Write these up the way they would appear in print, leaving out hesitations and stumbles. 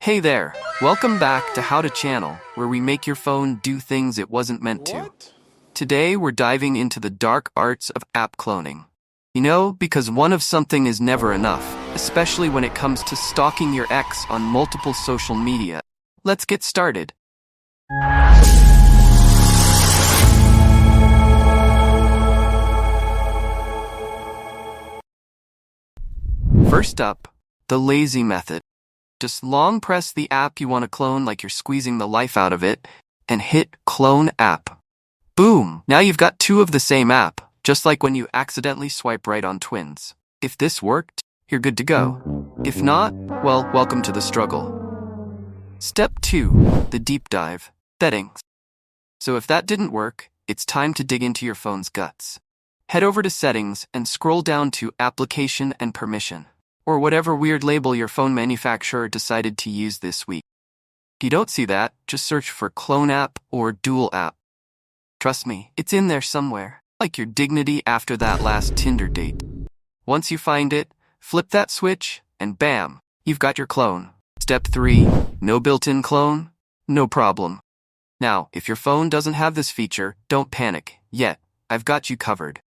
Hey there, welcome back to How to Channel, where we make your phone do things it wasn't meant to. Today we're diving into the dark arts of app cloning. You know, because one of something is never enough, especially when it comes to stalking your ex on multiple social media. Let's get started. First up, the lazy method. Just long press the app you want to clone like you're squeezing the life out of it, and hit Clone App. Boom! Now you've got two of the same app, just like when you accidentally swipe right on Twins. If this worked, you're good to go. If not, well, welcome to the struggle. Step 2. The deep dive. Settings. So if that didn't work, it's time to dig into your phone's guts. Head over to Settings and scroll down to Application and Permission, or whatever weird label your phone manufacturer decided to use this week. If you don't see that, just search for Clone App or Dual App. Trust me, it's in there somewhere, like your dignity after that last Tinder date. Once you find it, flip that switch, and bam, you've got your clone. Step 3. No built-in clone? No problem. Now, if your phone doesn't have this feature, don't panic yet. I've got you covered.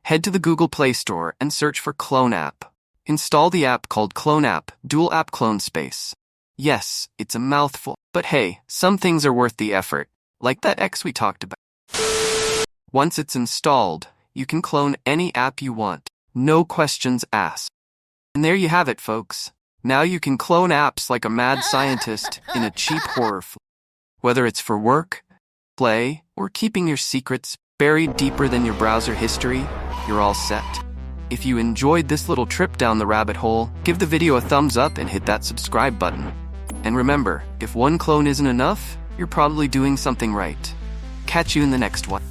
Head to the Google Play Store and search for Clone App. Install the app called Clone App, Dual App Clone Space. Yes, it's a mouthful, but hey, some things are worth the effort, like that X we talked about. Once it's installed, you can clone any app you want, no questions asked. And there you have it, folks. Now you can clone apps like a mad scientist in a cheap horror flick. Whether it's for work, play, or keeping your secrets buried deeper than your browser history, you're all set. If you enjoyed this little trip down the rabbit hole, give the video a thumbs up and hit that subscribe button. And remember, if one clone isn't enough, you're probably doing something right. Catch you in the next one.